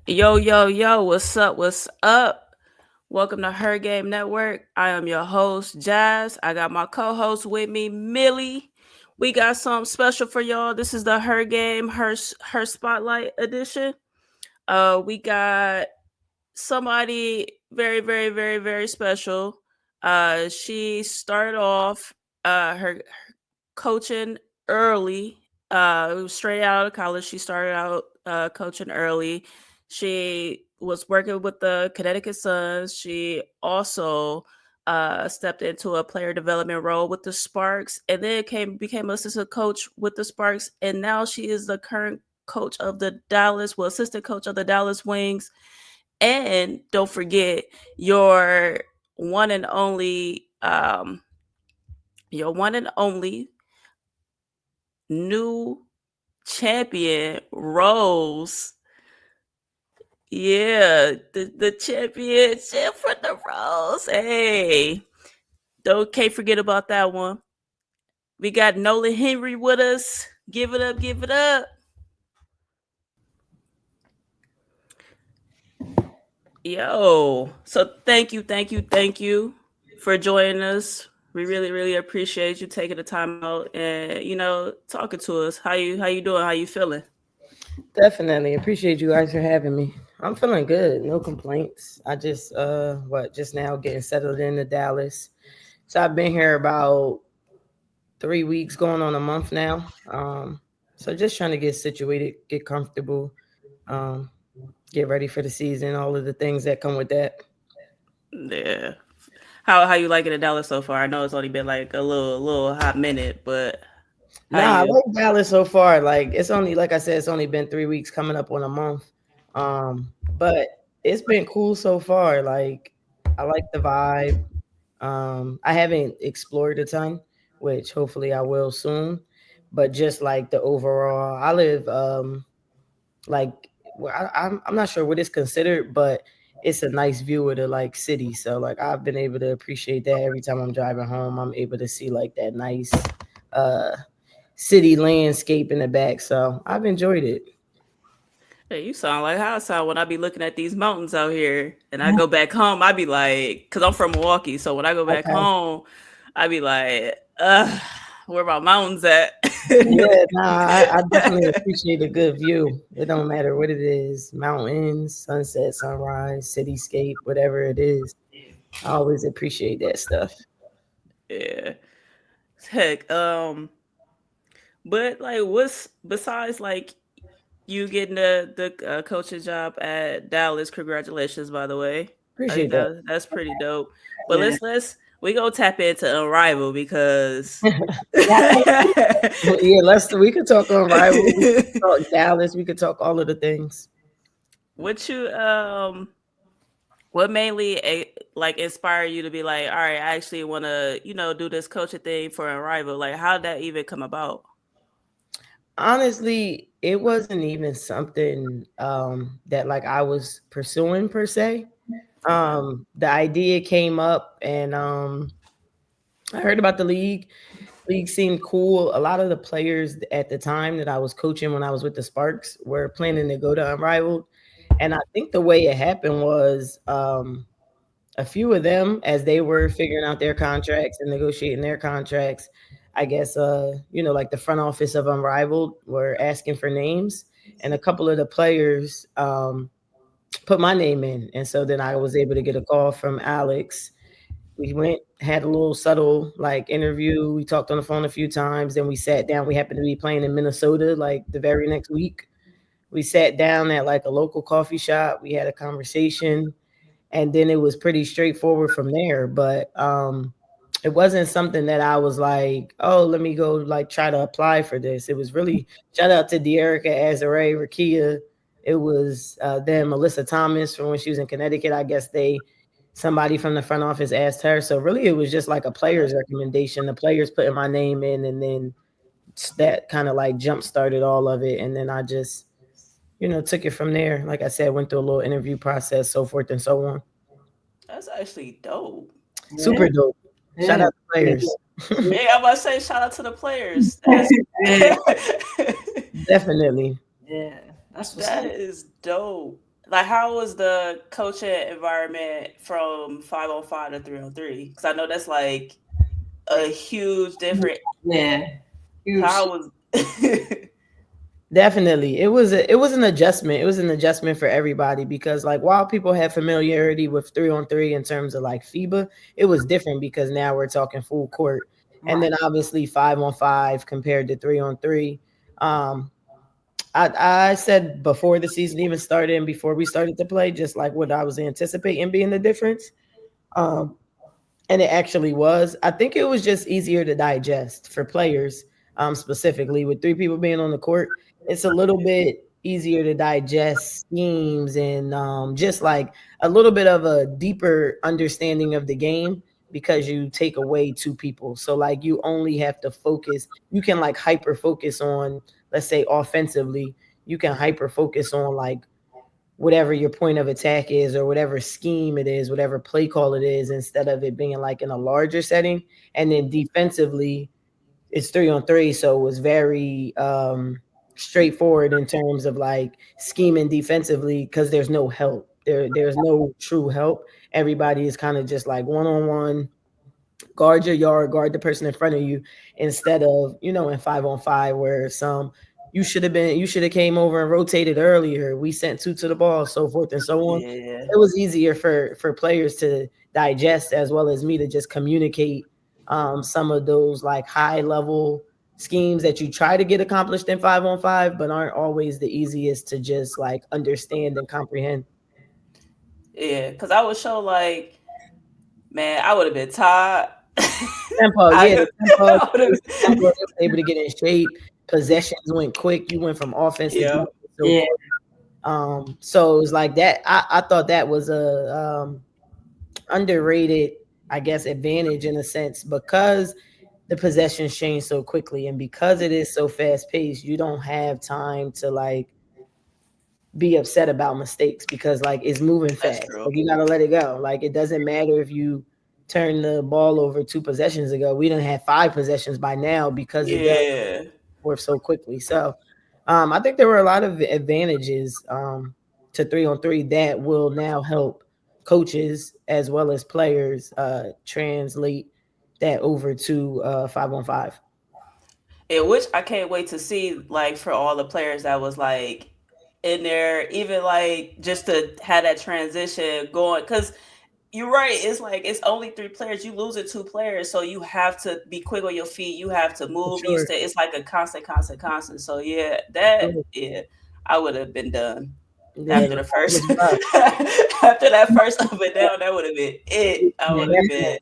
Yo, yo, yo, what's up? What's up? Welcome to Her Game Network. I am your host, Jazz. I got my co host with me, Millie. We got something special for y'all. This is the Her Game, Her Spotlight edition. We got somebody very, very, very, very special. She started off her coaching early. Straight out of college, she started out coaching early. She was working with the Connecticut Suns. She also stepped into a player development role with the Sparks, and then became assistant coach with the Sparks, and now she is the current coach of the assistant coach of the Dallas Wings. And don't forget your one and only, your one and only new champion, Rose. Yeah, the championship for the Rose. Hey, can't forget about that one. We got Nola Henry with us. Give it up, give it up. Yo, so thank you for joining us. We really, really appreciate you taking the time out and talking to us. How you doing? How you feeling? Definitely appreciate you guys for having me. I'm feeling good, no complaints. I just just now getting settled into Dallas. So I've been here about 3 weeks, going on a month now. So just trying to get situated, get comfortable, um, get ready for the season, all of the things that come with that. Yeah. How you liking it, Dallas, so far? I know it's only been like a little hot minute, but how Nah, I you? like Dallas so far. Like it's only like I said, it's only been 3 weeks coming up on a month. But it's been cool so far. Like I like the vibe. I haven't explored a ton, which hopefully I will soon. But just like the overall, I live like I'm not sure what it's considered, but it's a nice view of the like city. So like I've been able to appreciate that every time I'm driving home. I'm able to see like that nice uh city landscape in the back. So I've enjoyed it. Hey, you sound like how I sound when I be looking at these mountains out here, and I go back home. I be like, cause I'm from Milwaukee, so when I go back Okay. home, I be like, where my mountains at? Yeah, nah, I definitely appreciate a good view. It don't matter what it is, mountains, sunset, sunrise, cityscape, whatever it is. I always appreciate that stuff. Yeah, heck. But like, what's besides like you getting the coaching job at Dallas? Congratulations, by the way. I think Appreciate that. that's pretty dope. But Yeah. let's we go tap into Unrivaled because Yeah, yeah, we could talk on rival, we could talk Dallas, we could talk all of the things. what you what mainly like inspire you to be like, all right, I actually want to do this coaching thing for Unrivaled. Like, how did that even come about? Honestly, it wasn't even something that like I was pursuing per se. The idea came up and I heard about the league. League seemed cool. A lot of the players at the time that I was coaching when I was with the Sparks were planning to go to Unrivaled. And I think the way it happened was a few of them, as they were figuring out their contracts and negotiating their contracts, I guess like the front office of Unrivaled were asking for names. And a couple of the players put my name in. And so then I was able to get a call from Alex. We went, had a little subtle like interview. We talked on the phone a few times. Then we sat down. We happened to be playing in Minnesota like the very next week. We sat down at like a local coffee shop. We had a conversation, and then it was pretty straightforward from there. But it wasn't something that I was like, oh, let me go like try to apply for this. It was really shout out to De'Erica, Azare, Rakia. It was then Melissa Thomas from when she was in Connecticut. I guess somebody from the front office asked her. So really, it was just like a player's recommendation. The players putting my name in, and then that kind of like jump started all of it. And then I just took it from there. Like I said, went through a little interview process, so forth and so on. That's actually dope. Super Yeah, dope. Shout yeah, out to players. yeah, Yeah, I'm about to say shout out to the players. That's yeah, Definitely. yeah. That's what's that up. is dope. Like, how was the coaching environment from 5 on 5 to 3 on 3? Because I know that's like a huge difference. Yeah, huge. How was Definitely. It was an adjustment. It was an adjustment for everybody because like while people have familiarity with 3 on 3 in terms of like FIBA, it was different because now we're talking full court. And Right. then obviously 5 on 5 compared to 3 on 3. Um I said before the season even started and before we started to play, just like what I was anticipating being the difference. Um and it actually was. I think it was just easier to digest for players, specifically with 3 people being on the court. It's a little bit easier to digest schemes and just like a little bit of a deeper understanding of the game because you take away 2 people. So like you only have to focus. You can like hyper focus on, let's say offensively, you can hyper focus on like whatever your point of attack is or whatever scheme it is, whatever play call it is, instead of it being like in a larger setting. And then defensively, it's 3 on 3. So it was very straightforward in terms of like scheming defensively because there's no help. There's no true help. Everybody is kind of just like one-on-one, guard your yard, guard the person in front of you, instead of, in 5 on 5 where some you should have came over and rotated earlier. We sent 2 to the ball, so forth and so on. yeah, It was easier for players to digest as well as me to just communicate some of those like high level schemes that you try to get accomplished in 5 on 5, but aren't always the easiest to just like understand and comprehend. yeah. Because I would show like, man, I would have been tired. Tempo, I, yeah, the tempo, I would have. tempo, they were able to get in shape. Possessions went quick. You went from offense to Yeah, defense so Yeah. quick. So it was like that. I thought that was a underrated, I guess, advantage in a sense because the possessions change so quickly and because it is so fast paced. You don't have time to like be upset about mistakes because like it's moving that's fast. true. Like you gotta let it go. Like it doesn't matter if you turn the ball over 2 possessions ago. We didn't have 5 possessions by now because it does Yeah, work so quickly. So I think there were a lot of advantages to 3 on 3 that will now help coaches as well as players translate that over to 5 on 5. in which I can't wait to see like for all the players that was like in there, even like just to have that transition going. Because you're right. It's like it's only 3 players. You losing 2 players, so you have to be quick on your feet. You have to For move. You sure. stay. It's like a constant, constant, constant. So yeah, For sure. I would have been done Yeah, after that the first. was rough. After that first up and down, that would have been it. I Yeah. would have Definitely. been.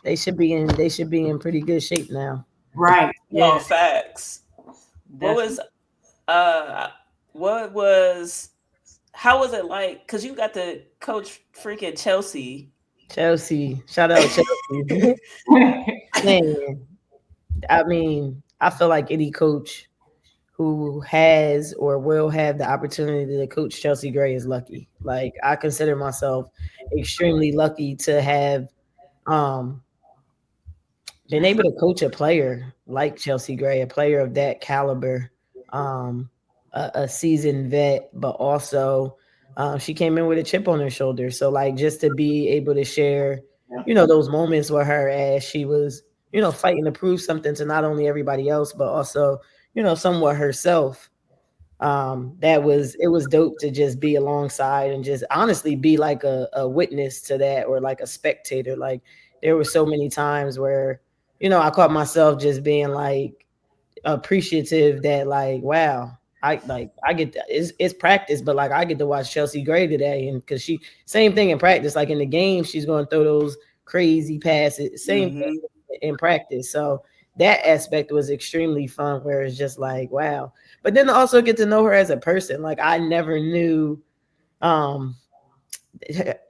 They should be in pretty good shape now. The Right. Oh, Yeah. facts. What Definitely. was uh, what was how was it like? Because you got to coach freaking Chelsea. Chelsea, shout out Chelsea. Man, I mean, I feel like any coach who has or will have the opportunity to coach Chelsea Gray is lucky. Like I consider myself extremely lucky to have um been able to coach a player like Chelsea Gray, a player of that caliber, um, a seasoned vet, but also she came in with a chip on her shoulder. So like just to be able to share, those moments with her as she was, fighting to prove something to not only everybody else, but also, somewhat herself. That was it was dope to just be alongside and just honestly be like a witness to that or like a spectator. Like there were so many times where, I caught myself just being like appreciative that like, wow, I get it's practice, but like I get to watch Chelsea Gray today. And because she same thing in practice, like in the game, she's gonna throw those crazy passes, same Hmm. thing in practice. So that aspect was extremely fun where it's just like, wow. But then to also get to know her as a person. Like I never knew um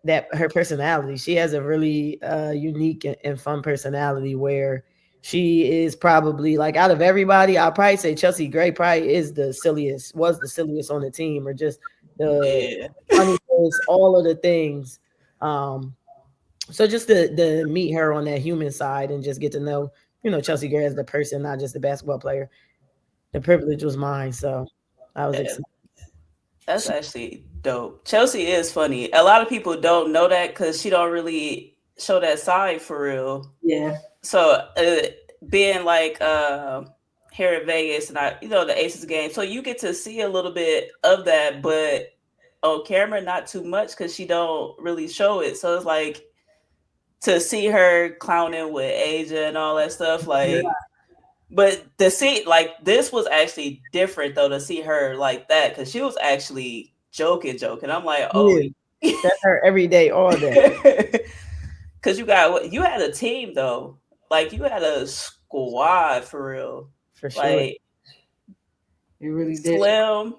that her personality. She has a really unique and fun personality where she is probably like out of everybody, I'll probably say Chelsea Gray probably was the silliest on the team, or just the Yeah. funniest, all of the things. Um, so just to meet her on that human side and just get to know, Chelsea Gray as the person, not just the basketball player. The privilege was mine, so I was excited. That's actually dope. Chelsea is funny. A lot of people don't know that because she don't really show that side for real. Yeah. So being like here in Vegas and the Aces game, so you get to see a little bit of that, but on camera not too much because she don't really show it. So it's like to see her clowning with Asia and all that stuff, Yeah. like. But to see like this was actually different though to see her like that because she was actually joking. I'm like, oh, Yeah. That's her every day, all day. because you had a team though, like you had a squad for real, For sure. like You really did. Slim,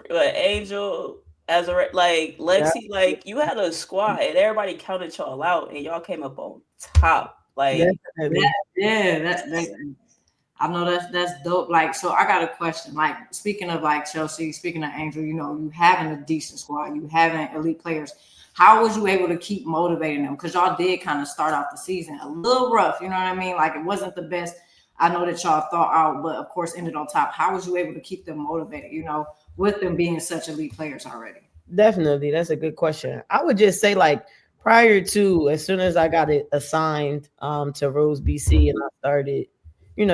like Angel, like Yeah, Lexi, like you had a squad and everybody counted y'all out and y'all came up on top, like. definitely. Yeah, I know that's dope. Like, so I got a question. Like, speaking of like Chelsea, speaking of Angel, you having a decent squad, you having elite players. How was you able to keep motivating them? Because y'all did kind of start off the season a little rough. You know what I mean? Like, it wasn't the best. I know that y'all thought out, but of course ended on top. How was you able to keep them motivated? With them being such elite players already. Definitely. That's a good question. I would just say like prior to as soon as I got it assigned to Rose BC and I started,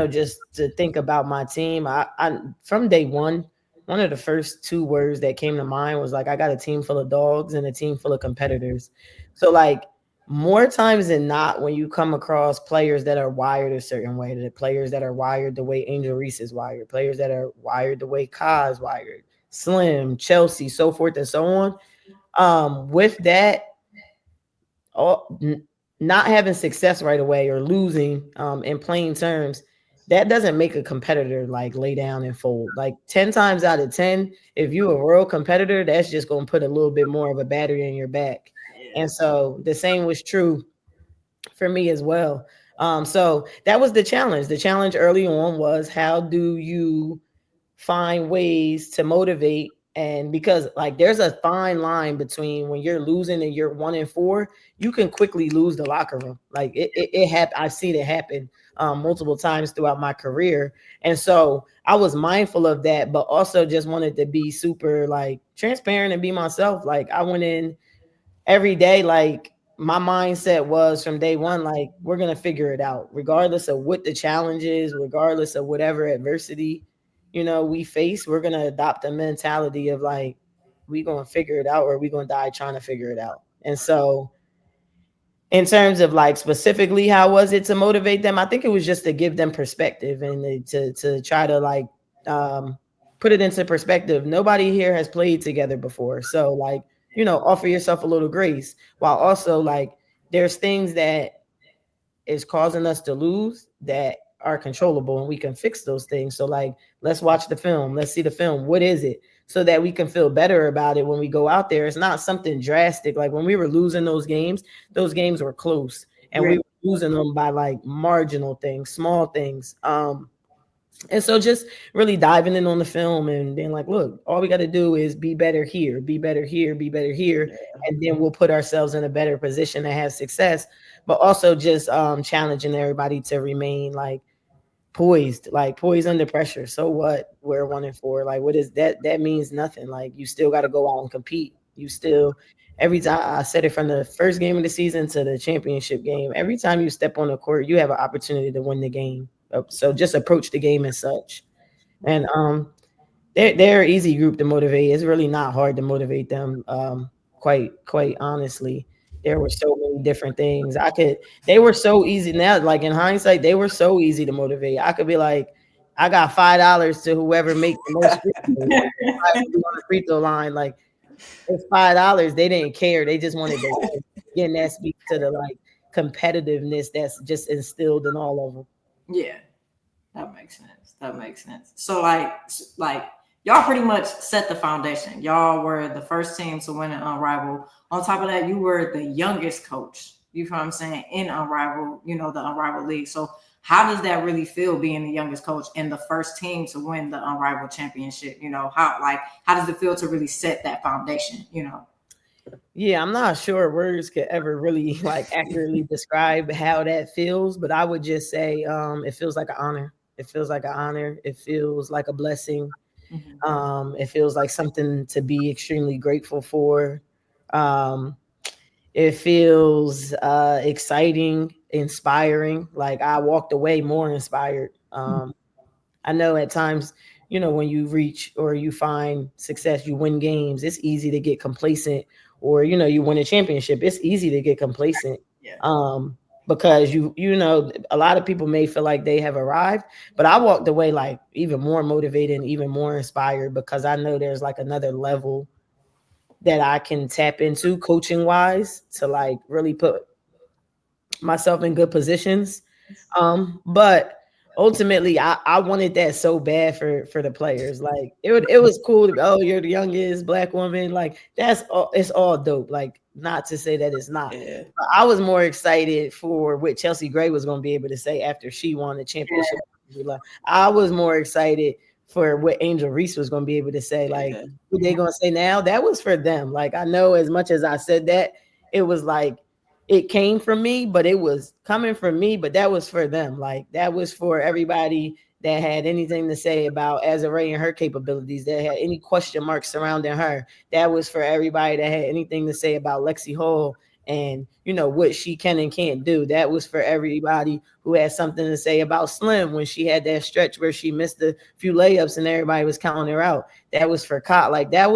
just to think about my team, I from day one of the first two words that came to mind was like I got a team full of dogs and a team full of competitors. So like more times than not, when you come across players that are wired a certain way, the players that are wired the way Angel Reese is wired, players that are wired the way Ka is wired, Slim, Chelsea, so forth and so on. With that, all, not having success right away or losing, in plain terms, that doesn't make a competitor like lay down and fold. Like 10 times out of 10, if you a real competitor, that's just going to put a little bit more of a battery in your back. And so the same was true for me as well. So that was the challenge. The challenge early on was how do you find ways to motivate, and because like there's a fine line between when you're losing and you're 1-4, you can quickly lose the locker room. Like I've seen it happen multiple times throughout my career. And so I was mindful of that, but also just wanted to be super like transparent and be myself. Like I went in every day, like my mindset was from day one, like we're gonna figure it out, regardless of what the challenge is, regardless of whatever adversity, we face. We're gonna adopt a mentality of like we gonna figure it out or we gonna die trying to figure it out. And so in terms of like specifically how was it to motivate them, I think it was just to give them perspective and to try to like um put it into perspective. Nobody here has played together before, so like offer yourself a little grace, while also like there's things that is causing us to lose that are controllable and we can fix those things. So like let's watch the film, let's see the film, what is it, so that we can feel better about it when we go out there. It's not something drastic. Like when we were losing those games were close and we Really? were losing them by like marginal things, small things. And so just really diving in on the film and being like, look, all we got to do is be better here, be better here, be better here. And then we'll put ourselves in a better position to have success. But also just challenging everybody to remain like poised under pressure. So what? We're 1-4. Like, what is that? That means nothing. Like, you still got to go out and compete. You still, every time I said it from the first game of the season to the championship game, every time you step on the court, you have an opportunity to win the game. So just approach the game as such. And they're an easy group to motivate. It's really not hard to motivate them. Quite honestly, there were so many different things I could. They were so easy now. Like in hindsight, they were so easy to motivate. I could be like, I got $5 to whoever makes the most free throws. Like, on the free throw line, like it's $5. They didn't care. They just wanted to win. Again, that speaks to the like competitiveness that's just instilled in all of them. Yeah. That makes sense. That makes sense. So like y'all pretty much set the foundation. Y'all were the first team to win an Unrivaled. On top of that, you were the youngest coach. You know what I'm saying? In Unrivaled, the Unrivaled League. So how does that really feel being the youngest coach and the first team to win the Unrivaled championship? How does it feel to really set that foundation? Yeah, I'm not sure words could ever really like accurately describe how that feels, but I would just say it feels like an honor. It feels like an honor. It feels like a blessing. Mhm. It feels like something to be extremely grateful for. Um, it feels exciting, inspiring. Like I walked away more inspired. I know at times, when you reach or you find success, you win games, it's easy to get complacent, or you win a championship, it's easy to get complacent. Yeah. Because a lot of people may feel like they have arrived, but I walked away like even more motivated and even more inspired because I know there's like another level that I can tap into coaching wise to like really put myself in good positions. But ultimately I wanted that so bad for the players. Like it was cool to go, oh, you're the youngest black woman. Like that's all, it's all dope. Like not to say that it's not. Yeah. But I was more excited for what Chelsea Gray was gonna be able to say after she won the championship. Like, I was more excited for what Angel Reese was gonna be able to say. Like Yeah. what they gonna say now, that was for them. Like I know as much as I said that, it was like it came from me, but it was coming from me, but that was for them. Like that was for everybody that had anything to say about Azare and her capabilities, that had any question marks surrounding her. That was for everybody that had anything to say about Lexi Hall and what she can and can't do. That was for everybody who had something to say about Slim when she had that stretch where she missed a few layups and everybody was counting her out. That was for Cot. Like that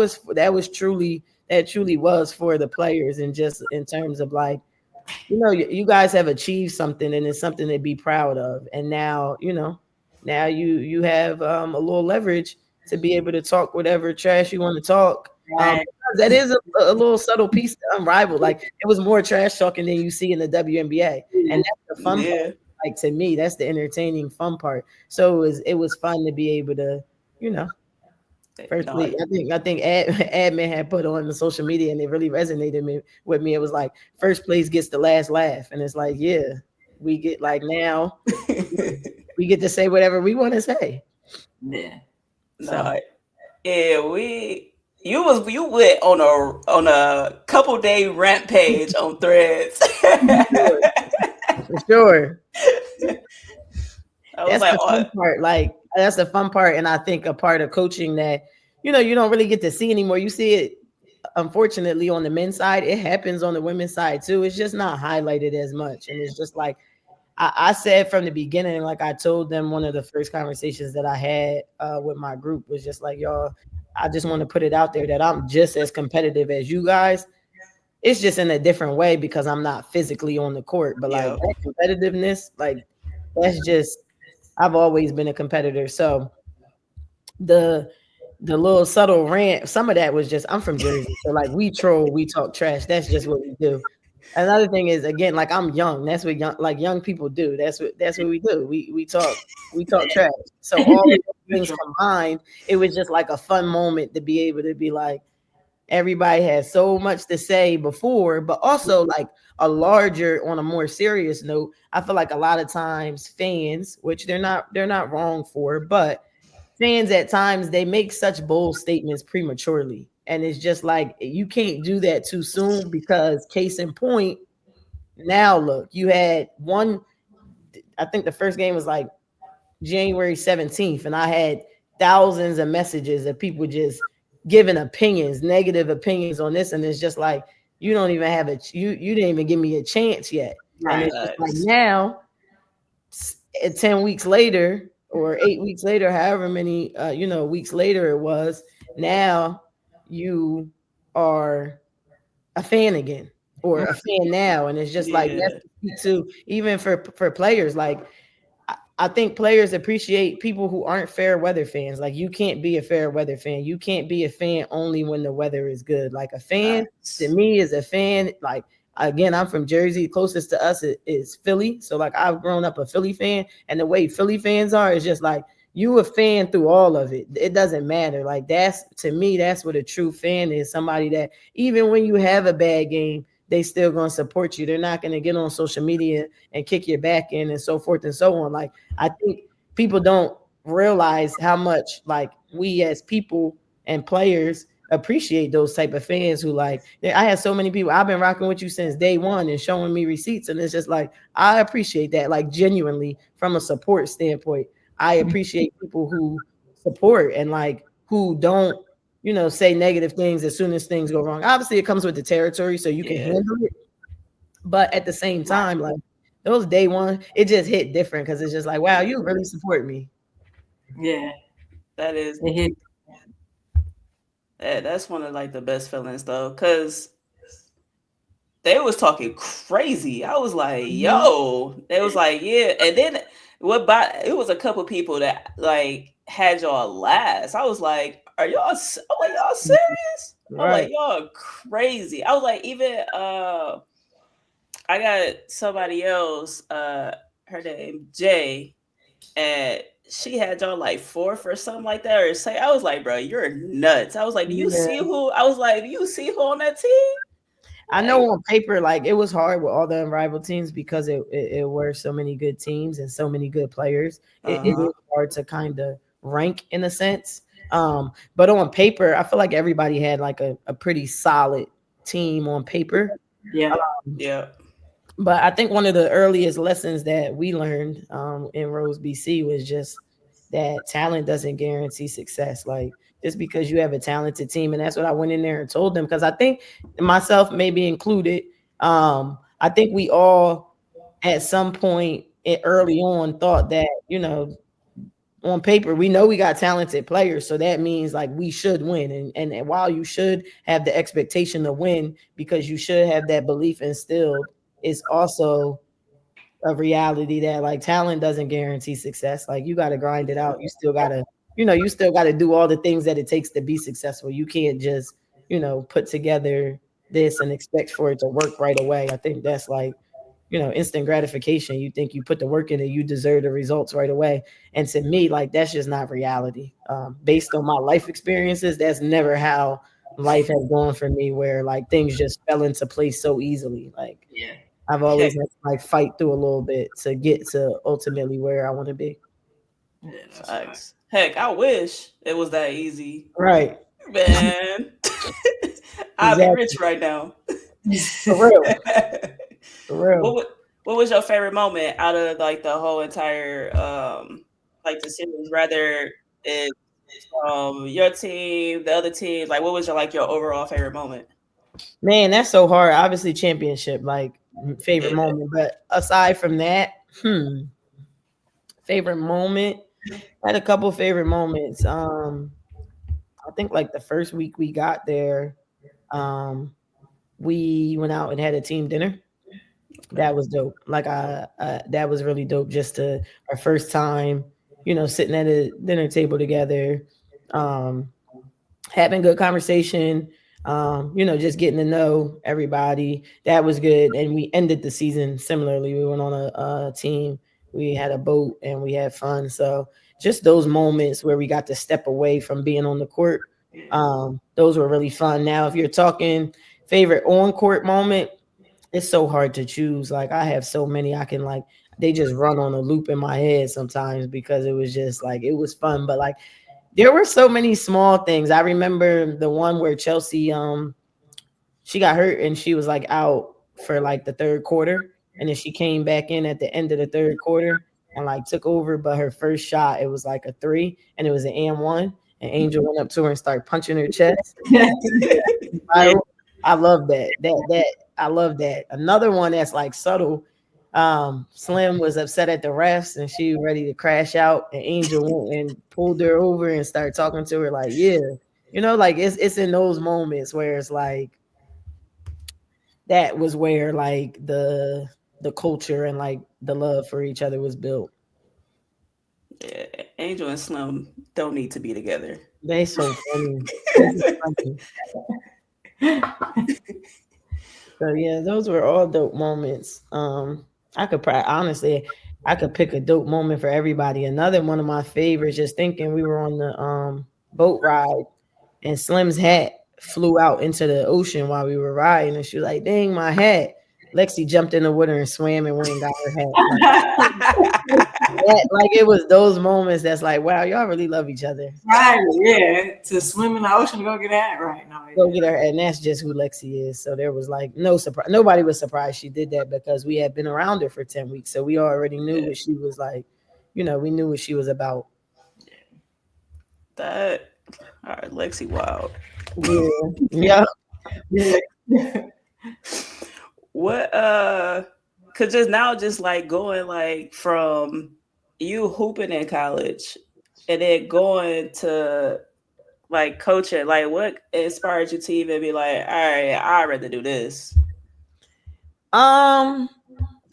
truly was for the players, and just in terms of like, you guys have achieved something and it's something to be proud of. And now, now you have a little leverage to be able to talk whatever trash you want to talk. Right. That is a little subtle piece to Unrivaled. Like it was more trash talking than you see in the WNBA. And that's the fun part. Yeah. Like to me, that's the entertaining fun part. So it was fun to be able to, you know, No. firstly, I think admin had put on the social media and it really resonated with me. It was like first place gets the last laugh, and it's like, yeah, we get like now we get to say whatever we want to say. Yeah. So No. Yeah, you went on a couple day rampage on Threads. sure, for sure, I was that's like, the oh, fun part. Like that's the fun part, and I think a part of coaching that you don't really get to see anymore. You see it unfortunately on the men's side. It happens on the women's side too. It's just not highlighted as much, and it's just like I said from the beginning, like I told them one of the first conversations that I had with my group was just like, y'all, I just want to put it out there that I'm just as competitive as you guys. It's just in a different way because I'm not physically on the court. But like yeah, that competitiveness, like that's just I've always been a competitor. So the little subtle rant, some of that was just I'm from Jersey. So like we troll, we talk trash. That's just what we do. Another thing is again, like I'm young. That's what young people do. That's what we do. We talk trash. So all of those things combined, it was just like a fun moment to be able to be like everybody has so much to say before, but also like a larger on a more serious note. I feel like a lot of times fans, which they're not wrong for, but fans at times they make such bold statements prematurely. And it's just like you can't do that too soon because case in point, now look, you had one, I think the first game was like January 17th, and I had thousands of messages of people just giving opinions, negative opinions on this. And it's just like you don't even have you didn't even give me a chance yet. And Right. it's just like facts. now 10 weeks later or 8 weeks later, however many weeks later it was, now you are a fan again or a fan now. And it's just like that's Yeah, to speak to even for players. Like I think players appreciate people who aren't fair weather fans. Like you can't be a fair weather fan. You can't be a fan only when the weather is good. Like a fan to facts. me is a fan. Like again, I'm from Jersey. Closest to us is Philly. So like I've grown up a Philly fan, and the way Philly fans are is just like you a fan through all of it. It doesn't matter. Like that's to me, that's what a true fan is. Somebody that even when you have a bad game, they still gonna support you. They're not gonna get on social media and kick your back in and so forth and so on. Like I think people don't realize how much like we as people and players appreciate those type of fans who like I had so many people. I've been rocking with you since day one and showing me receipts, and it's just like I appreciate that, like genuinely from a support standpoint. I appreciate people who support and like who don't, say negative things as soon as things go wrong. Obviously, it comes with the territory, so you can Yeah. handle it. But at the same time, like those day one, it just hit different because it's just like, wow, you really support me. Yeah, That is it hit. that's one of like the best feelings though, because they was talking crazy. I was like, Mhm. yo. They was like, yeah. And then it was a couple people that like had y'all last. I was like, I'm like, y'all serious? I'm Right. like, y'all crazy. I was like, even I got somebody else, her name Jay, and she had y'all like fourth or something like that, or say I was like, bro, you're nuts. I was like, Yeah. do you see who on that team? I Like, know on paper, like it was hard with all the unrivaled teams because it were so many good teams and so many good players. It uh-huh. is hard to kind of rank in a sense. But on paper, I feel like everybody had like a pretty solid team on paper. Yeah, Yeah. But I think one of the earliest lessons that we learned in Rose BC was just that talent doesn't guarantee success. Like just because you have a talented team, and that's what I went in there and told them because I think myself maybe included. I think we all at some point early on thought that on paper we know we got talented players, so that means like we should win, and while you should have the expectation to win because you should have that belief instilled, it's also a reality that like talent doesn't guarantee success. Like you got to grind it out. You still got to, you still got to do all the things that it takes to be successful. You can't just, put together this and expect for it to work right away. I think that's like, instant gratification. You think you put the work in and you deserve the results right away. And to me, like that's just not reality. Based on my life experiences, that's never how life has gone for me, where like things just fell into place so easily. Like yeah, I've Heck, always had to like fight through a little bit to get to ultimately where I want to be. yeah. That's right. facts. Heck, I wish it was that easy. Right. Man. I'd be Exactly. rich right now. For real. For what real. wa- what was your favorite moment out of like the whole entire like the series, rather it from your team, the other team, like what was your overall favorite moment? Man, that's so hard. Obviously championship, like favorite Yeah. moment. But aside from that, favorite moment. I had a couple favorite moments. I think like the first week we got there, um, we went out and had a team dinner. Okay. That was dope. Like that was really dope. Just to our first time, sitting at a dinner table together, um, having good conversation. Just getting to know everybody. That was good. And we ended the season similarly. We went on a team. We had a boat and we had fun. So just those moments where we got to step away from being on the court. Those were really fun. Now, if you're talking favorite on court moment, it's so hard to choose. Like I have so many I can like they just run on a loop in my head sometimes because it was just like it was fun. But like there were so many small things. I remember the one where Chelsea she got hurt and she was like out for like the third quarter. And then she came back in at the end of the third quarter and like took over. But her first shot, it was like a three and it was an and one. And Angel went up to her and started punching her chest. Yeah. Yeah. Viral. I love that. I love that. Another one that's like subtle. Slim was upset at the refs and she was ready to crash out. And Angel went and pulled her over and started talking to her like, yeah. Like it's in those moments where it's like that was where like the culture and like the love for each other was built. Yeah. Angel and Slim don't need to be together. They so funny. They so funny. So yeah, those were all dope moments. I could probably honestly, I could pick a dope moment for everybody. Another one of my favorites. Just thinking, we were on the boat ride, and Slim's hat flew out into the ocean while we were riding, and she was like, "Dang, my hat!" Lexi jumped in the water and swam and went and got her hat. Like it was those moments that's like, wow, y'all really love each other. Right, yeah. To swim in the ocean to go get that right now. Go get her, and that's just who Lexi is. So there was like no surprise. Nobody was surprised she did that because we had been around her for 10 weeks, so we already knew Yeah. what she was like. We knew what she was about. That All right, Lexi Wild. Yeah. Yeah. Yeah. What cause just now just like going like from you hooping in college and then going to like coaching, like what inspired you to even be like, all right, I'd rather do this. Um,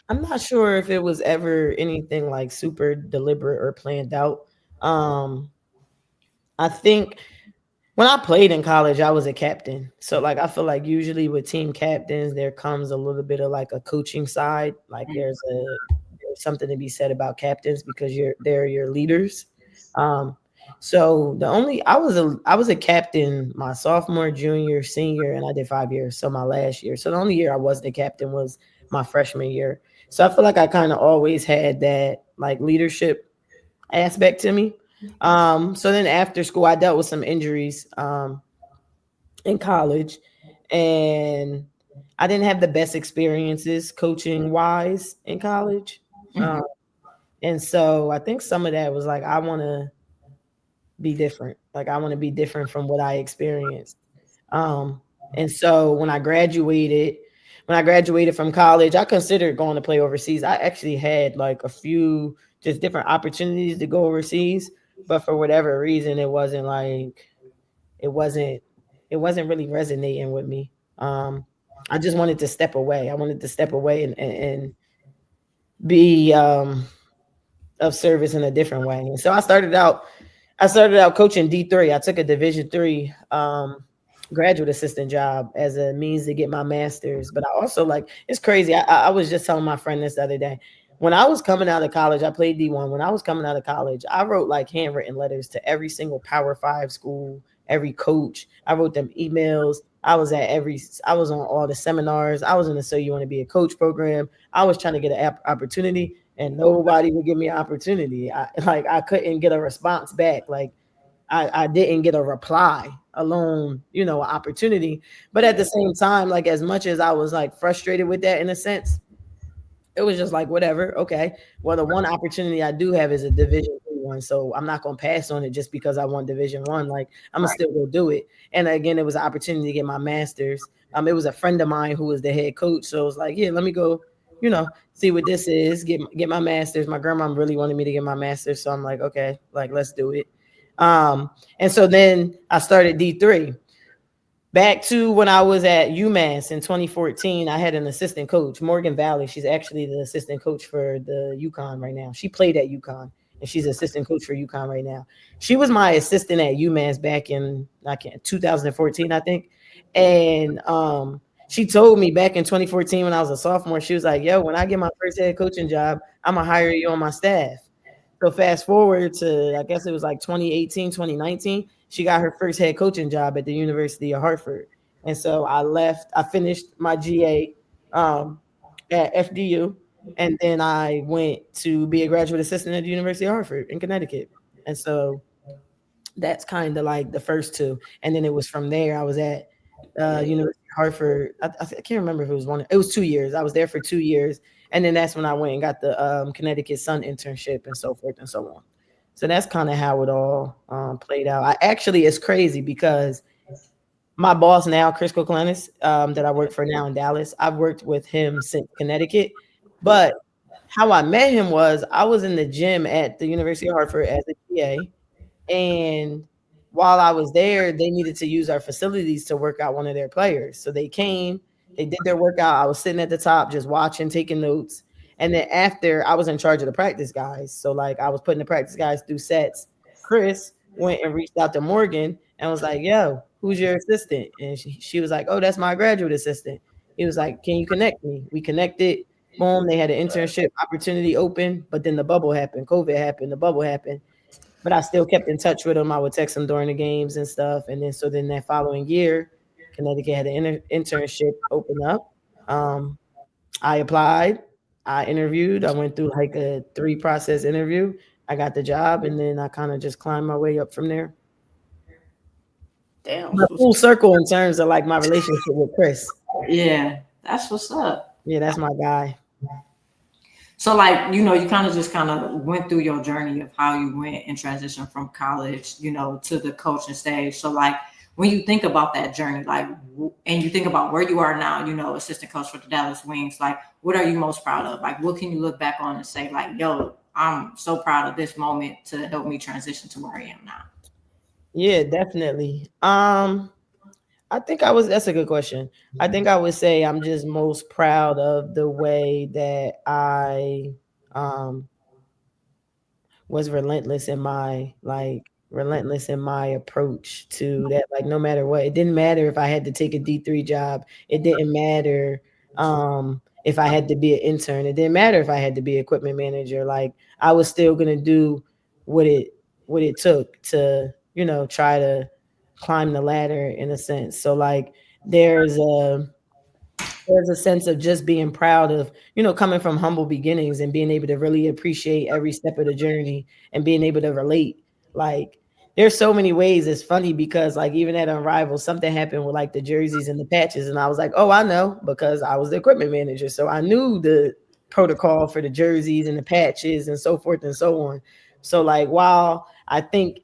I'm not sure if it was ever anything like super deliberate or planned out. Um, I think when I played in college, I was a captain. So like I feel like usually with team captains, there comes a little bit of like a coaching side. Like there's something to be said about captains because they're your leaders. Um, so the only I was a captain my sophomore, junior, senior, and I did 5 years. So my last year. So the only year I wasn't a captain was my freshman year. So I feel like I kind of always had that like leadership aspect to me. So then after school, I dealt with some injuries in college, and I didn't have the best experiences coaching wise in college. Um, Mhm. and so I think some of that was like, I want to be different. Like, I want to be different from what I experienced. Um, and so when I graduated from college, I considered going to play overseas. I actually had like a few just different opportunities to go overseas, but for whatever reason, it wasn't it wasn't really resonating with me. I just wanted to step away. I wanted to step away and be of service in a different way. And so I started out coaching D3. I took a Division 3 graduate assistant job as a means to get my master's. But I also like it's crazy. I was just telling my friend this the other day. When I was coming out of college, I played D1. When I was coming out of college, I wrote like handwritten letters to every single Power 5 school, every coach. I wrote them emails. I was on all the seminars. I was in the So You Want to Be a Coach program. I was trying to get an opportunity and nobody would give me an opportunity. I couldn't get a response back. Like I didn't get a reply alone, opportunity. But at the Yeah. same time, like as much as I was like frustrated with that in a sense, it was just like whatever. Okay. Well, the one opportunity I do have is a Division 3 one, so I'm not gonna pass on it just because I won Division 1. Like I'm gonna Right. still go do it. And again, it was an opportunity to get my master's. It was a friend of mine who was the head coach, so it was like, yeah, let me go, see what this is. Get my master's. My grandma really wanted me to get my master's, so I'm like, okay, like let's do it. And so then I started D3. Back to when I was at UMass in 2014, I had an assistant coach, Morgan Valley. She's actually the assistant coach for the UConn right now. She played at UConn, and she's assistant coach for UConn right now. She was my assistant at UMass back in 2014, I think. And she told me back in 2014 when I was a sophomore, she was like, "Yo, when I get my first head coaching job, I'm gonna hire you on my staff." So fast forward to, I guess it was like 2018, 2019, she got her first head coaching job at the University of Hartford. And so I finished my GA at FDU, and then I went to be a graduate assistant at the University of Hartford in Connecticut. And so that's kind of like the first two. And then it was from there, I was at University of Hartford. I can't remember if it was one, it was 2 years. I was there for 2 years. And then that's when I went and got the Connecticut Sun internship and so forth and so on. So that's kind of how it all played out. It's crazy because my boss now, Chris Coklanis, that I work for now in Dallas, I've worked with him since Connecticut. But how I met him was I was in the gym at the University of Hartford as a TA, and while I was there, they needed to use our facilities to work out one of their players. So they came, they did their workout. I was sitting at the top just watching, taking notes. And then after, I was in charge of the practice guys. So like I was putting the practice guys through sets. Chris went and reached out to Morgan and was like, "Yo, who's your assistant?" And she was like, "Oh, that's my graduate assistant." He was like, "Can you connect me?" We connected. Boom, they had an internship opportunity open, but then the bubble happened. COVID happened. The bubble happened, but I still kept in touch with him. I would text him during the games and stuff. And then that following year, Connecticut had an internship open up. Um, I applied. I interviewed. I went through like a 3 process interview. I got the job, and then I kind of just climbed my way up from there. Damn. But full circle in terms of like my relationship with Chris. Yeah, that's what's up. Yeah, that's my guy. So like, you kind of just kind of went through your journey of how you went and transitioned from college, to the coaching stage. So like when you think about that journey, like, and you think about where you are now, assistant coach for the Dallas Wings, like what are you most proud of? Like what can you look back on and say like, yo, I'm so proud of this moment to help me transition to where I am now? Yeah, definitely. I think that's a good question. I think I would say I'm just most proud of the way that I um was relentless in my approach to that. Like no matter what, it didn't matter if I had to take a D3 job. It didn't matter if I had to be an intern. It didn't matter if I had to be equipment manager. Like I was still gonna do what it took to, try to climb the ladder in a sense. So like there's a there's a sense of just being proud of, coming from humble beginnings and being able to really appreciate every step of the journey and being able to relate. Like, there's so many ways. It's funny because, like, even at Unrivaled, something happened with like the jerseys and the patches. And I was like, oh, I know, because I was the equipment manager. So I knew the protocol for the jerseys and the patches and so forth and so on. So, like, while I think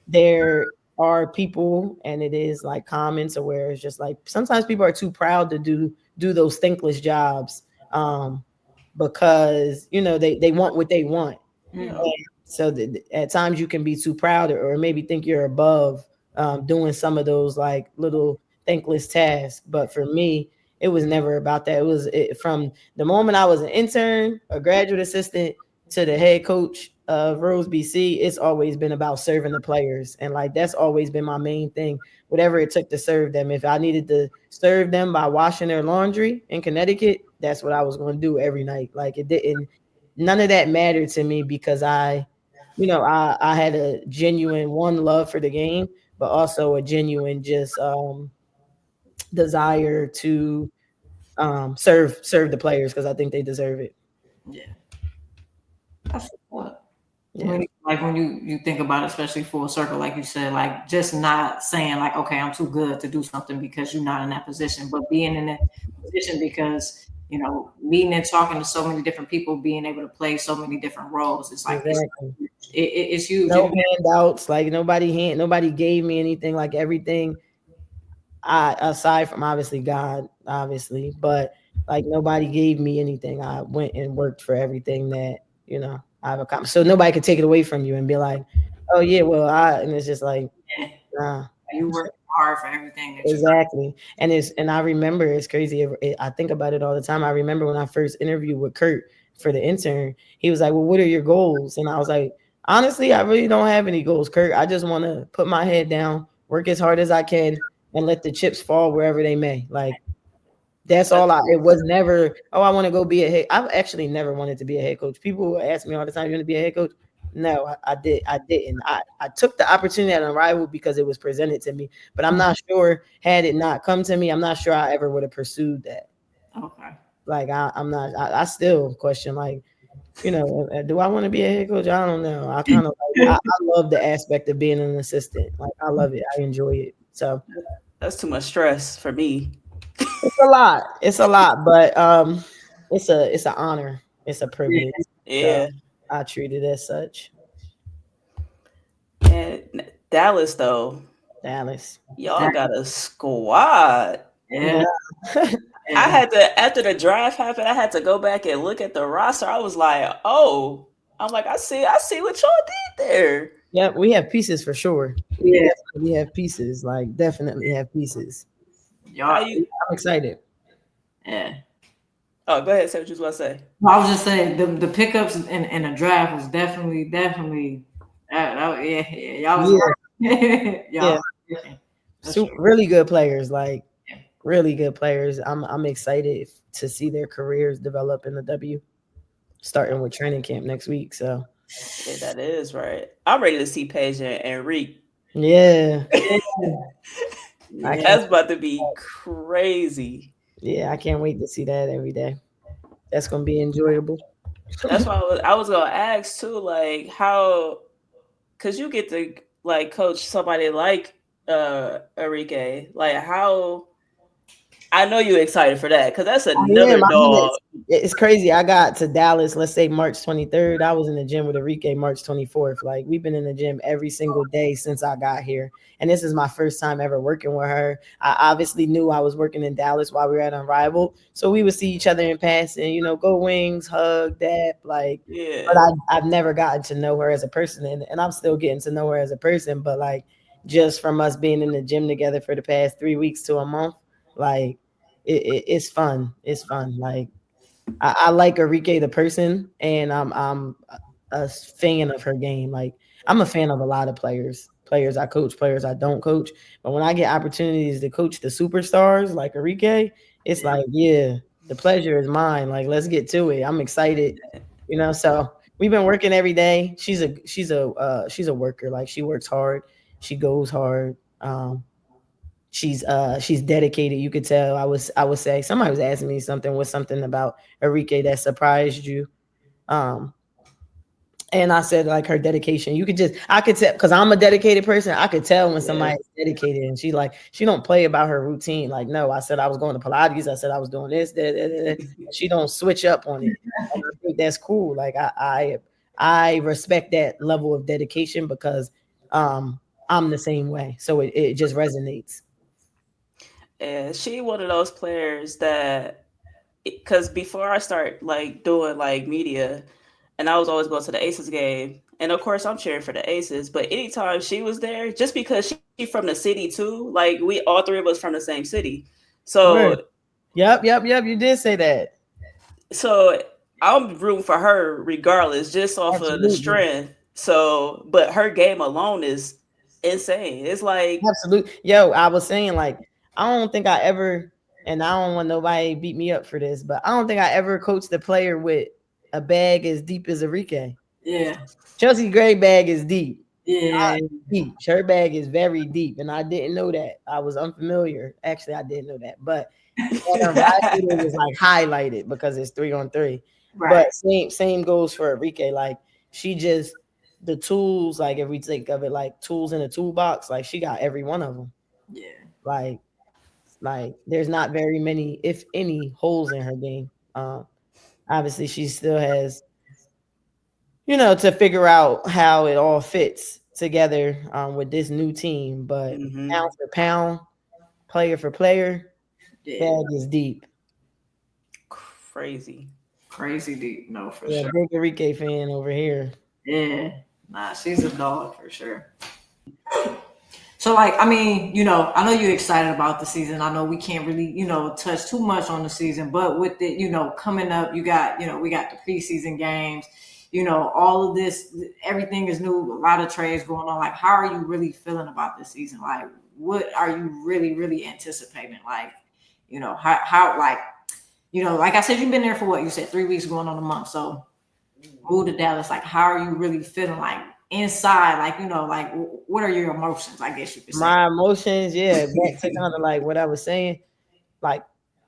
there are people, and it is like common to where it's just like sometimes people are too proud to do those thankless jobs because they want what they want. Yeah. And so at times you can be too proud or maybe think you're above doing some of those like little thankless tasks. But for me, it was never about that. From the moment I was an intern, a graduate assistant, to the head coach of Rose BC. It's always been about serving the players, and like that's always been my main thing. Whatever it took to serve them. If I needed to serve them by washing their laundry in Connecticut, that's what I was going to do every night. Like it didn't. None of that mattered to me because I had a genuine one love for the game, but also a genuine just desire to serve the players because I think they deserve it. Yeah. That's what. Yeah, When you think about it, especially full circle, like you said, like just not saying like, okay, I'm too good to do something because you're not in that position, but being in that position because meeting and talking to so many different people, being able to play so many different roles, it's like exactly. it's huge. No handouts, like nobody gave me anything, like everything I aside from obviously God, obviously, but like nobody gave me anything. I went and worked for everything that, I've accomplished. So nobody could take it away from you and be like, oh yeah, well and it's just like, Yeah, nah. you work hard for everything that you. Exactly. And I remember it's crazy. I think about it all the time. I remember when I first interviewed with Kurt for the intern, he was like, well, what are your goals? And I was like, honestly, I really don't have any goals, Kurt. I just want to put my head down, work as hard as I can, and let the chips fall wherever they may. Like, that's all it was never, oh, I want to go be a head. I've actually never wanted to be a head coach. People ask me all the time, you want to be a head coach? No, I didn't. I took the opportunity at Unrivaled because it was presented to me, but I'm not sure had it not come to me, I'm not sure I ever would have pursued that. Okay. Like I'm not, I still question like, do I want to be a head coach? I don't know. I kind of I love the aspect of being an assistant. Like I love it. I enjoy it. So That's too much stress for me. it's a lot. It's a lot, but it's an honor. It's a privilege. So Yeah. I treat it as such. And Dallas though, Dallas. y'all got a squad. Yeah. Yeah. I had to after the draft happened, I had to go back and look at the roster. I was like, oh, I'm like, I see what y'all did there. Yeah, we have pieces for sure. We Yeah. definitely have pieces. Like definitely have pieces. How Y'all. you I'm excited. Yeah. Oh, go ahead, say what you was about to say. I was just saying the pickups in the draft was definitely y'all was Yeah, right. yeah. Y'all that's true. Really good players. Like really good players. I'm excited to see their careers develop in the W, starting with training camp next week. So Yeah, that is right. I'm ready to see Paige and Reek. yeah, Yeah. I Yeah. can't. That's about to be crazy. Yeah, I can't wait to see that every day. That's gonna be enjoyable. That's why I was gonna ask too, like how, cause you get to like coach somebody like Enrique, like how. I know you're excited for that because that's I another am. I mean, dog. it's crazy. I got to Dallas, let's say March 23rd. I was in the gym with Enrique March 24th. Like, we've been in the gym every single day since I got here. And this is my first time ever working with her. I obviously knew I was working in Dallas while we were at Unrivaled. So we would see each other in passing, go wings, hug, dap, like, but Yeah. I've never gotten to know her as a person. And I'm still getting to know her as a person. But, like, just from us being in the gym together for the past 3 weeks to a month, like, it's fun. It's fun. Like, I like Enrique the person, and I'm a fan of her game. Like, I'm a fan of a lot of players. Players I coach, players I don't coach. But when I get opportunities to coach the superstars like Enrique, it's Yeah. like, yeah, the pleasure is mine. Like, let's get to it. I'm excited. So we've been working every day. She's a worker. Like, she works hard. She goes hard. She's dedicated. You could tell. I would say somebody was asking me something about Enrique that surprised you. Um and I said, like, her dedication. I could tell, because I'm a dedicated person. I could tell when Yeah. somebody's dedicated, and she don't play about her routine. Like, no, I said I was going to Pilates. I said I was doing this, that, that, that, that. She don't switch up on it. And I think that's cool. Like, I respect that level of dedication because I'm the same way. So it just resonates. And she one of those players that, because before I start like doing like media, and I was always going to the Aces game, and of course I'm cheering for the Aces. But anytime she was there, just because she from the city too, like we all three of us from the same city, so Word. Yep. You did say that. so I'm rooting for her regardless, just off of the Absolutely. strength. So, but her game alone is insane. It's like, Absolutely. Yo, I was saying, like, I don't think I ever, and I don't want nobody to beat me up for this, but I don't think I ever coached a player with a bag as deep as Enrique. Yeah. Chelsea Gray bag is deep. Yeah. Deep. Her bag is very deep, and I didn't know that. I was unfamiliar. Actually, I didn't know that, but at Unrivaled it was like highlighted because it's 3-on-3. But Right. same goes for Enrique. Like, she just the tools. Like, if we think of it like tools in a toolbox, like, she got every one of them. Yeah. Like, there's not very many, if any, holes in her game. Obviously, she still has to figure out how it all fits together with this new team. But mm-hmm, pound for pound, player for player, Yeah. bag is deep. crazy. Crazy deep. No, for Yeah, sure. big Enrique fan over here. Yeah. Nah, she's a dog for sure. So, like, I mean, I know you're excited about the season. I know we can't really, touch too much on the season, but with it, coming up, we got the preseason games, all of this, everything is new, a lot of trades going on. Like, how are you really feeling about this season? Like, what are you really, really anticipating? Like, like, like I said, you've been there for what you said, 3 weeks going on a month. So, move to Dallas, like, how are you really feeling, like, inside, like, like, what are your emotions, I guess you could say. My emotions, yeah, back to kind of like what I was saying, like,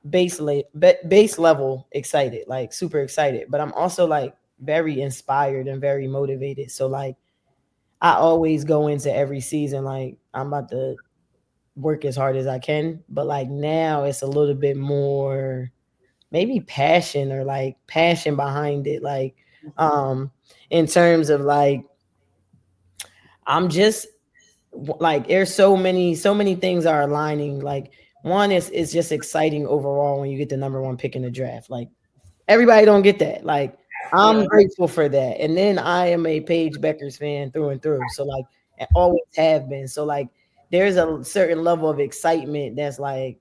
base level excited, like, super excited, but I'm also, like, very inspired and very motivated. So, like, I always go into every season like I'm about to work as hard as I can, but, like, now it's a little bit more maybe passion, or like passion behind it, like, um in terms of, like, I'm just like, there's so many things are aligning. Like, one is just exciting overall when you get the number one pick in the draft. Like, everybody don't get that. Like, Yeah. I'm grateful for that. And then I am a Paige Beckers fan through and through. So, like, I always have been. So, like, there's a certain level of excitement that's like,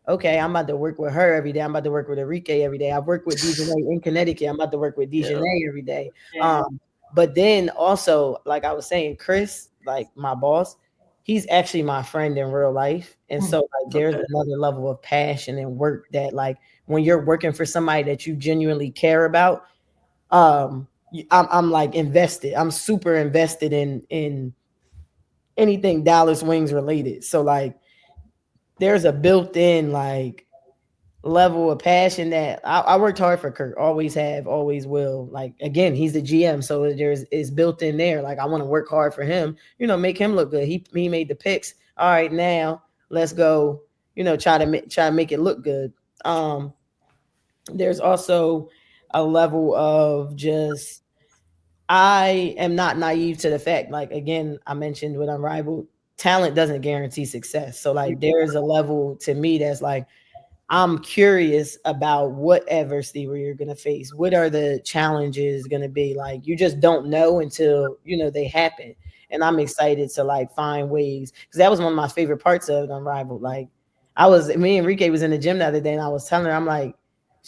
okay, I'm about to work with her every day. I'm about to work with Enrique every day. I've worked with Dejanay in Connecticut. I'm about to work with Yeah. Dejanay every day. Yeah. But then also, like I was saying, Chris, like, my boss, he's actually my friend in real life. And so, like, there's Okay. another level of passion and work that, like, when you're working for somebody that you genuinely care about, I'm like invested. I'm super invested in anything Dallas Wings related. So, like, there's a built-in, like, level of passion that I worked hard for Kurt, always have, always will. Like, again, he's the GM, so there's it's built in there. Like, I want to work hard for him, make him look good. He made the picks. All right, now let's go, try to make it look good. Um, there's also a level of just I am not naive to the fact, like again, I mentioned with Unrivaled, talent doesn't guarantee success. So like there's a level to me that's like I'm curious about what adversity you're going to face. What are the challenges going to be? Like you just don't know until, they happen. And I'm excited to like find ways cuz that was one of my favorite parts of Unrivaled. Like me and Enrique was in the gym the other day and I was telling her I'm like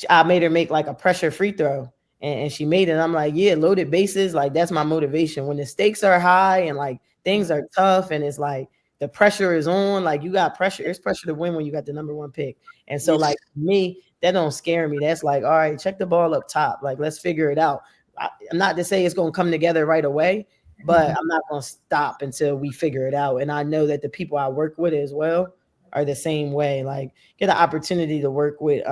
I made her make like a pressure free throw and she made it. I'm like, yeah, loaded bases, like that's my motivation. When the stakes are high and like things are tough and it's like the pressure is on, like you got pressure. It's pressure to win when you got the number one pick. And so, like me, that don't scare me. That's like, all right, check the ball up top. Like, let's figure it out. I'm not to say it's going to come together right away, but I'm not going to stop until we figure it out. And I know that the people I work with as well are the same way. Like, get an opportunity to work with.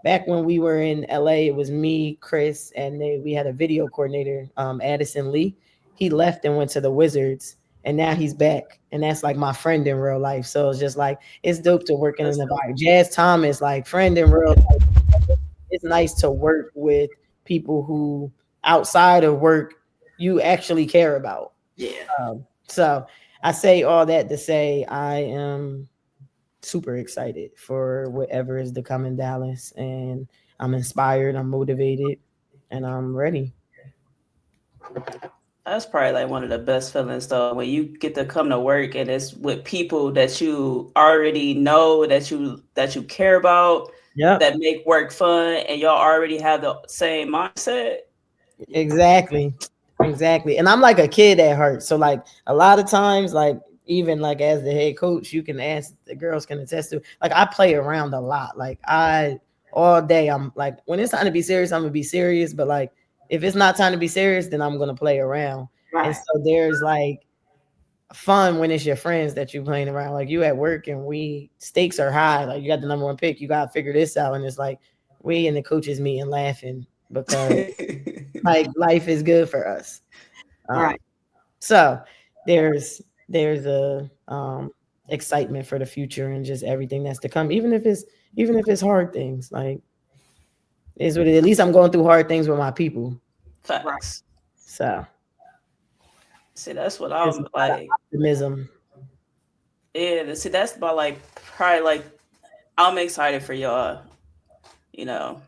Back when we were in LA, it was me, Chris, and we had a video coordinator, Addison Lee. He left and went to the Wizards and now he's back and that's like my friend in real life. So it's just like it's dope to work in the environment. Jazz Thomas, like friend in real life. It's nice to work with people who outside of work you actually care about. So I say all that to say I am super excited for whatever is to come in Dallas, and I'm inspired, I'm motivated, and I'm ready. That's probably like one of the best feelings though, when you get to come to work and it's with people that you already know, that you care about, Yeah, that make work fun, and y'all already have the same mindset. exactly. Exactly. And I'm like a kid at heart. So like a lot of times, like even like as the head coach, you can ask the girls can attest to like I play around a lot. Like I all day I'm like when it's time to be serious, I'm gonna be serious. But like if it's not time to be serious, then I'm gonna play around. And so there's like fun when it's your friends that you playing around. Like you at work and we stakes are high. Like you got the number one pick, you gotta figure this out. And it's like we and the coaches meet and laughing because like life is good for us. So there's a excitement for the future and just everything that's to come, even if it's hard things. Like is what it, at least I'm going through hard things with my people. Facts. So See, that's what there's a I'm lot of like. optimism. Yeah, see, that's about like probably like I'm excited for y'all. You know,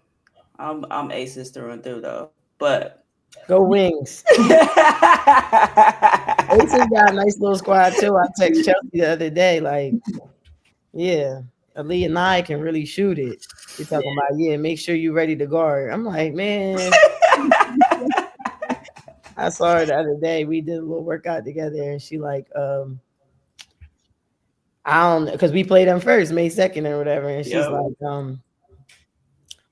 I'm aces through and through though, but Go Wings. Aces got a nice little squad too. I text Chelsea the other day, like, yeah, Ali and I can really shoot it. She talking about, yeah, make sure you ready to guard. I'm like, man, I saw her the other day. We did a little workout together, and she like, I don't know, because we played them first, May 2nd or whatever, and she's Yep. like,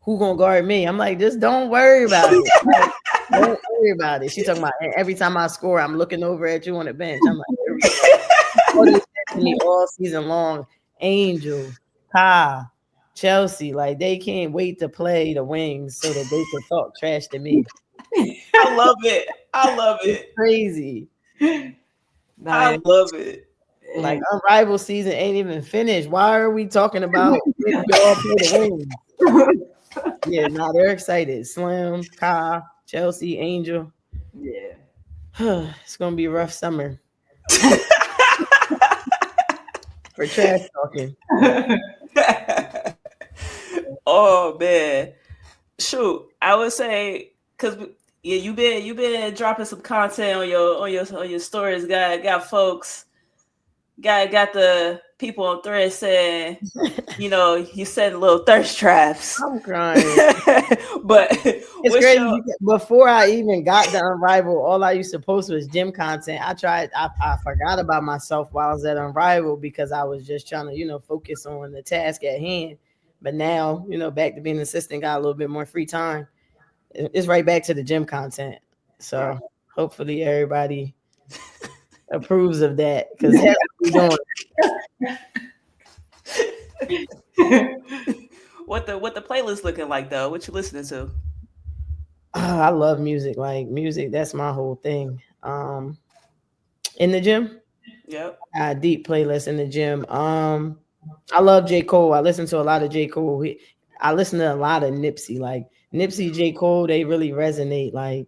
who gonna guard me? I'm like, just don't worry about it. Like, don't worry about it. She talking about every time I score, I'm looking over at you on the bench. I'm like, here we go. All they said to me all season long, Angel, Kai, Chelsea, like they can't wait to play the Wings so that they can talk trash to me. I love it. I love It's it. crazy. I love it. Like Unrivaled season ain't even finished. Why are we talking about y'all play the Wings? Yeah, now they're excited. Slim, Kai, Chelsea, Angel. It's gonna be a rough summer for trash talking. Oh man, shoot! I would say because yeah, you been dropping some content on your stories. Got folks got the people on thread saying, you setting little thirst traps. I'm crying. But It's crazy because before I even got the Unrivaled, all I used to post was gym content. I forgot about myself while I was at Unrivaled because I was just trying to, focus on the task at hand. But now, back to being an assistant, got a little bit more free time. It's right back to the gym content. So hopefully everybody approves of that because that's what we're doing. What the playlist looking like though? What you listening to? I love music. Like music, that's my whole thing. In the gym, Yep. I deep playlist in the gym. I love J. Cole. I listen to a lot of J. Cole. I listen to a lot of Nipsey. Like Nipsey, J. Cole, they really resonate. Like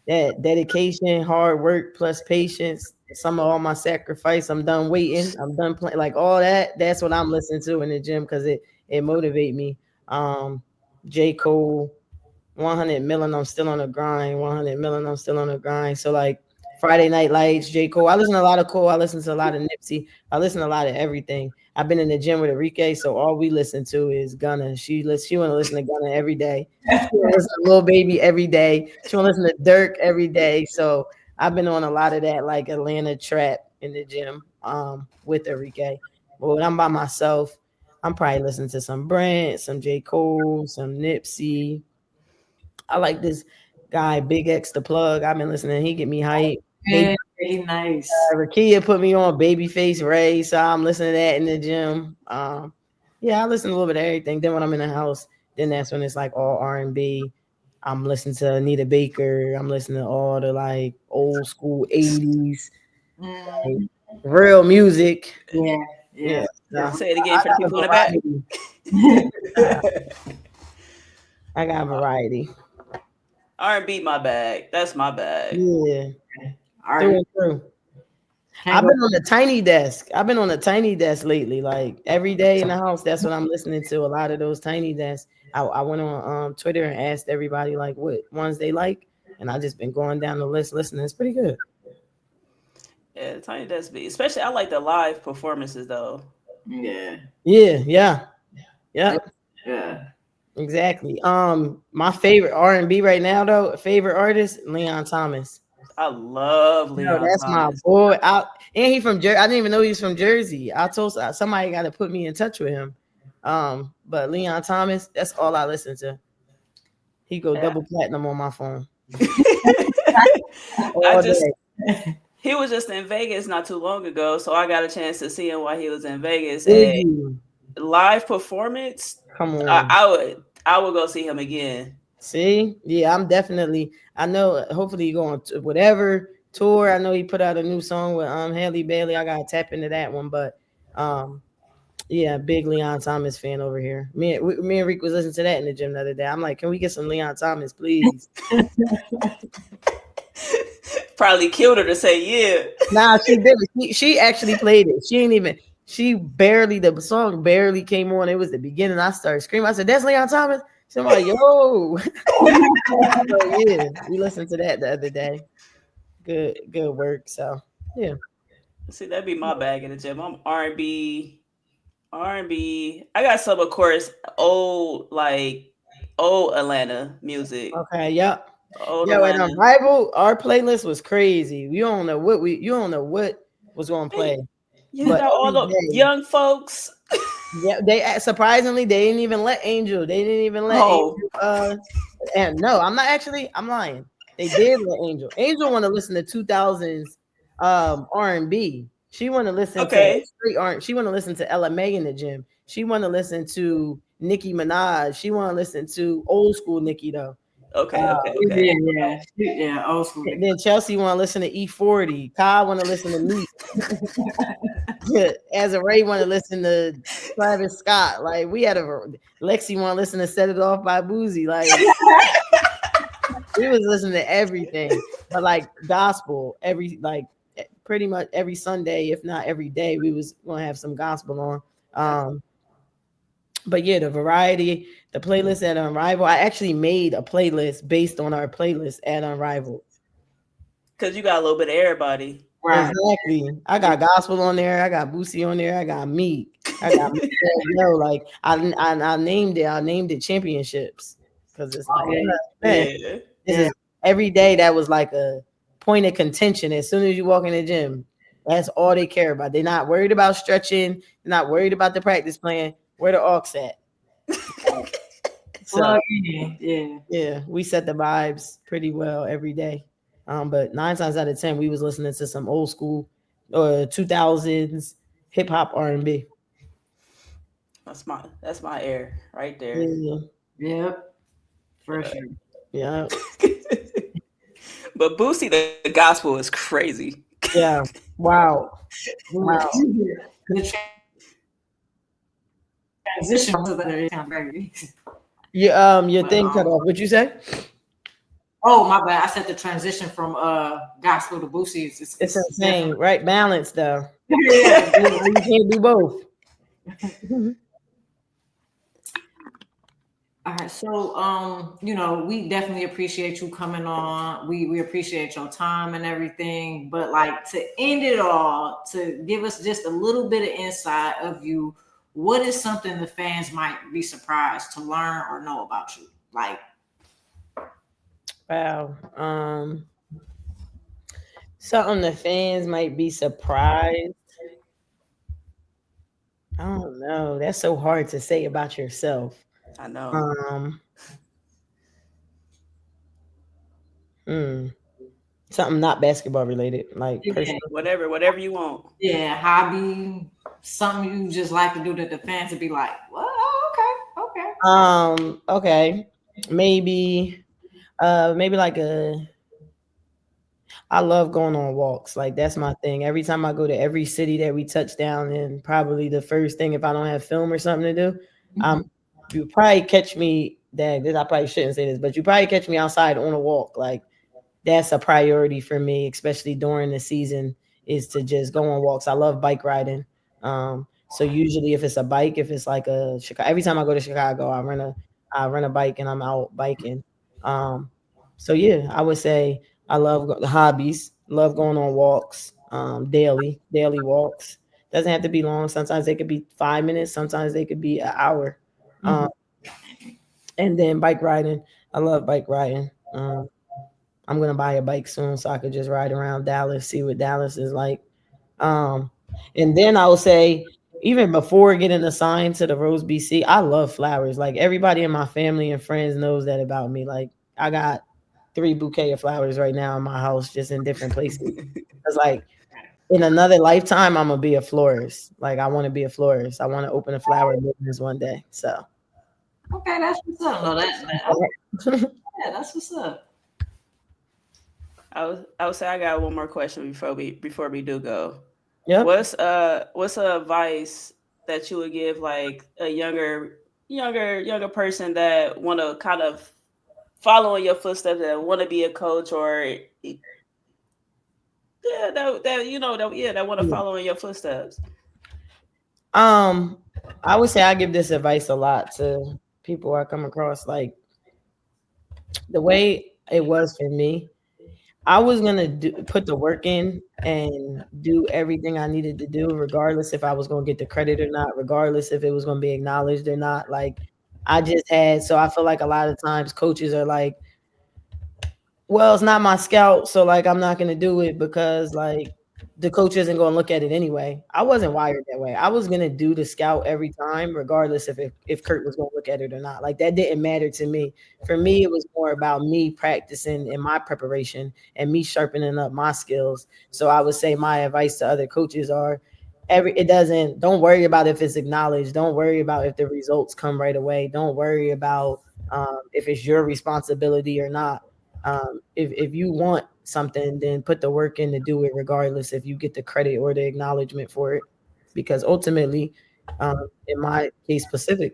that dedication, hard work plus patience. Some of all my sacrifice. I'm done waiting. I'm done playing. Like all that. That's what I'm listening to in the gym because it motivate me. Um, J. Cole. 100 million, I'm still on the grind. 100 million, I'm still on the grind. So like Friday Night Lights, J. Cole. I listen to a lot of Cole. I listen to a lot of Nipsey. I listen to a lot of everything. I've been in the gym with Enrique, so all we listen to is Gunna. She want to listen to Gunna every day. She want to listen to Lil Baby every day. She want to listen to Dirk every day. So I've been on a lot of that like Atlanta trap in the gym with Enrique. But when I'm by myself, I'm probably listening to some Brent, some J. Cole, some Nipsey. I like this guy, Big X the Plug. I've been listening. He get me hype. Baby Yeah, he nice. Rakia put me on Babyface Ray, so I'm listening to that in the gym. Yeah, I listen to a little bit of everything. Then when I'm in the house, then that's when it's like all R&B. I'm listening to Anita Baker. I'm listening to all the like old school 80s, like, Mm, real music. yeah, Yeah, yeah, so yeah. Say it again I for the got people in the a back. variety. I got a variety. R&B my bag. That's my bag. Yeah, All through right, and through. can't I've go. been on the tiny desk. I've been on the tiny desk lately. Like every day in the house, that's what I'm listening to. A lot of those tiny desks. I went on Twitter and asked everybody like what ones they like, and I just been going down the list listening. It's pretty good. Yeah, Tiny Desk beat. Especially I like the live performances though. Yeah, Yeah, yeah, yeah, yeah. exactly. My favorite R&B right now though, favorite artist Leon Thomas. I love No, Leon that's my Thomas. boy. And he from Jersey. I didn't even know he was from Jersey. I told somebody got to put me in touch with him. But Leon Thomas, that's all I listen to. He go Yeah. double platinum on my phone I all just day. he was just in Vegas not too long ago, so I got a chance to see him while he was in Vegas. Did And you? live performance, Come I, on. I would I would go see him again. See? Yeah, I'm definitely. I know. Hopefully, he go on to whatever tour. I know he put out a new song with Haley Bailey. I gotta tap into that one, but um, yeah, big Leon Thomas fan over here. Me and Rick was listening to that in the gym the other day. I'm like, can we get some Leon Thomas, please? Probably killed her to say yeah. Nah, she did. She actually played it. She ain't even. She barely. The song barely came on. It was the beginning. I started screaming. I said, "That's Leon Thomas." So I'm like, "Yo!" So yeah, we listened to that the other day. Good work. So yeah. See, that'd be my bag in the gym. I'm R&B, R&B. I got some, of course, old Atlanta music. Okay. Yep. Old Yo, at Atlanta. Unrivaled, our playlist was crazy. You don't know what was gonna play, Hey, you but got all every the day. young folks. Yeah, they surprisingly they didn't even let Angel. They didn't even let Oh, Angel. And no, I'm not actually. I'm lying. They did let Angel. Angel want to listen to 2000s R&B. She want to listen to okay, straight R. She want to listen to Ella May in the gym. She want to listen to Nicki Minaj. She want to listen to old school Nicki though. okay, okay, Yeah, okay. yeah, yeah. Old school. Then Chelsea want to listen to E40. Kyle want to listen to me. As a Ray want to listen to Travis Scott. Like we had a Lexi want to listen to Set It Off by Boozy. Like we was listening to everything, but like gospel every like pretty much every Sunday, if not every day, we was gonna have some gospel on. Um, but yeah, the variety, the playlist at Unrivaled. I actually made a playlist based on our playlist at Unrivaled. Because you got a little bit of everybody. Right. Exactly. I got gospel on there. I got Boosie on there. I got Meek. I got like I named it. I named it championships because it's like Yeah, man, Yeah. this yeah. is every day that was like a point of contention. As soon as you walk in the gym, that's all they care about. They're not worried about stretching. They're not worried about the practice plan. Where the aux at? So Plug in. Yeah. yeah, we set the vibes pretty well every day. But 9 times out of 10, we was listening to some old school 2000s hip hop R&B. That's my air right there. Yeah, Yep. For sure. yeah, But Boosie, the gospel is crazy. yeah. Wow, wow. The transition to that is kind of crazy. Your But thing cut off. What you say? oh my bad, I said the transition from gospel to Boosie It's is insane, different. right? Balance though. Yeah. You can't do both. All right, so we definitely appreciate you coming on. We appreciate your time and everything. But like to end it all, to give us just a little bit of insight of you, what is something the fans might be surprised to learn or know about you? Like, Wow. Something the fans might be surprised. I don't know. That's so hard to say about yourself. I know. Um, hmm. Something not basketball related, like yeah, personal. Whatever you want. yeah, hobby, something you just like to do that the fans would be like, well, oh, okay, okay. Okay. Maybe maybe like a I love going on walks. Like that's my thing. Every time I go to every city that we touch down in, probably the first thing if I don't have film or something to do, Mhm. you probably catch me that I probably shouldn't say this, but you probably catch me outside on a walk. Like that's a priority for me, especially during the season, is to just go on walks. I love bike riding. So usually if it's a bike, if it's like a Chicago, every time I go to Chicago, I rent a bike and I'm out biking. Um, so yeah, I would say I love the hobbies, love going on walks, daily walks. Doesn't have to be long. Sometimes they could be 5 minutes. Sometimes they could be an hour. Um, Mhm. and then bike riding. I love bike riding. I'm gonna buy a bike soon so I could just ride around Dallas, see what Dallas is like. Um, and then I will say, even before getting assigned to the Rose BC, I love flowers. Like everybody in my family and friends knows that about me. Like I got 3 bouquet of flowers right now in my house, just in different places. It's like in another lifetime, I'm gonna be a florist. Like I want to be a florist. I want to open a flower business one day. So Okay, that's what's up. No, yeah, that's what's up. I would say I got one more question before we do go. yep. What's a advice that you would give like a younger person that want to kind of follow in your footsteps that want to be a coach or that want to follow in your footsteps. Um, I would say I give this advice a lot to people I come across. Like the way it was for me, I was gonna put the work in and do everything I needed to do, regardless if I was gonna get the credit or not, regardless if it was gonna be acknowledged or not. Like I just had, so I feel like a lot of times coaches are like, well, it's not my scout, so like I'm not gonna do it because like the coach isn't gonna look at it anyway. I wasn't wired that way. I was gonna do the scout every time, regardless if Kurt was gonna look at it or not. Like that didn't matter to me. For me, it was more about me practicing in my preparation and me sharpening up my skills. So I would say my advice to other coaches are don't worry about if it's acknowledged. Don't worry about if the results come right away. Don't worry about if it's your responsibility or not. If you want something, then put the work in to do it, regardless if you get the credit or the acknowledgement for it. Because ultimately, in my case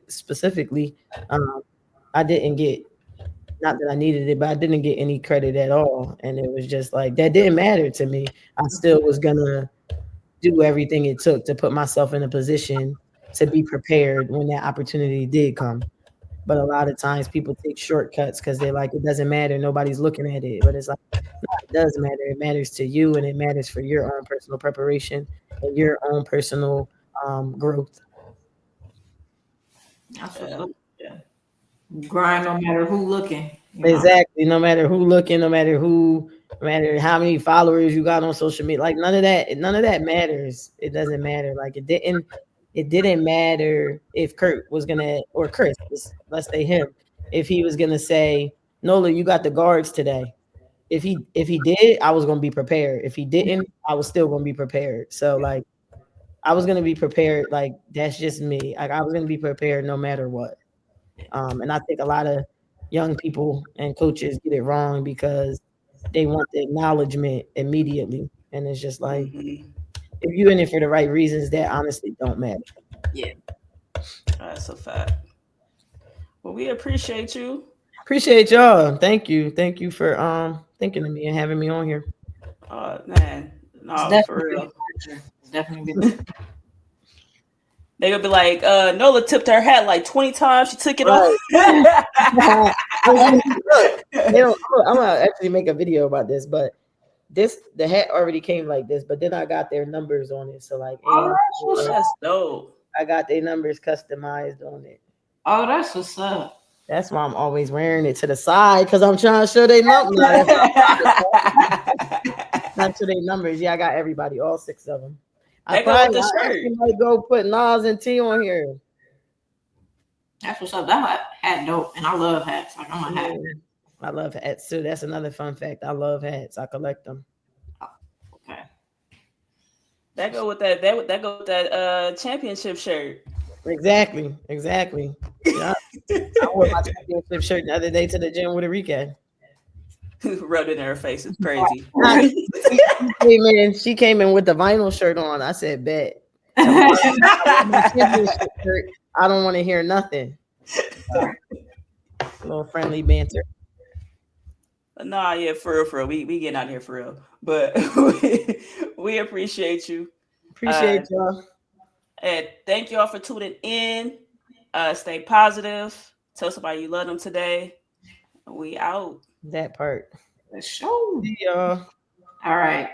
specifically, um, I didn't get not that I needed it, but I didn't get any credit at all, and it was just like that didn't matter to me. I still was gonna do everything it took to put myself in a position to be prepared when that opportunity did come. But a lot of times people take shortcuts because they're like, it doesn't matter. Nobody's looking at it. But it's like, no, it does matter. It matters to you and it matters for your own personal preparation and your own personal growth. That's what's Yeah. up. Yeah. Grind no matter who looking. Exactly. No matter who looking, no matter how many followers you got on social media, like none of that matters. It doesn't matter. Like it didn't matter if Kurt was gonna or Chris, let's say him, if he was gonna say, Nola, you got the guards today. If he did, I was gonna be prepared. If he didn't, I was still gonna be prepared. So like I was gonna be prepared. Like that's just me. Like I was gonna be prepared no matter what. And I think a lot of young people and coaches get it wrong because they want the acknowledgement immediately. And it's just like, Mm-hmm. if you're in it for the right reasons, that honestly don't matter. Yeah. That's a fact. Well, we appreciate you. Appreciate y'all. Thank you. Thank you for thinking of me and having me on here. Man, It's no, for definitely been real. a pleasure. It's definitely been. They gonna be like, Nola tipped her hat like 20 times. She took it off. Right. Look, I'm gonna actually make a video about this, but the hat already came like this, but then I got their numbers on it. So like That's dope. I got their numbers customized on it. Oh, that's what's up. That's why I'm always wearing it to the side because I'm trying to show they numbers. Not to their numbers. Yeah, I got everybody, all 6 of them. I actually might go put Nas and T on here. That's what's up. That hat dope, and I love hats. Like I'm a hat. I love hats too. That's another fun fact. I love hats. I collect them. Okay. That go with that championship shirt. Exactly. Yeah. I wore my championship shirt the other day to the gym with Enrique. Rubbed it in her face. It's crazy. She came in with the vinyl shirt on. I said, bet. My championship shirt, I don't want to hear nothing. A little friendly banter. Nah, yeah, for real. We getting out here for real. But we appreciate you. Appreciate y'all. And thank y'all for tuning in. Stay positive. Tell somebody you love them today. We out. That part. Let's show. See y'all. All right.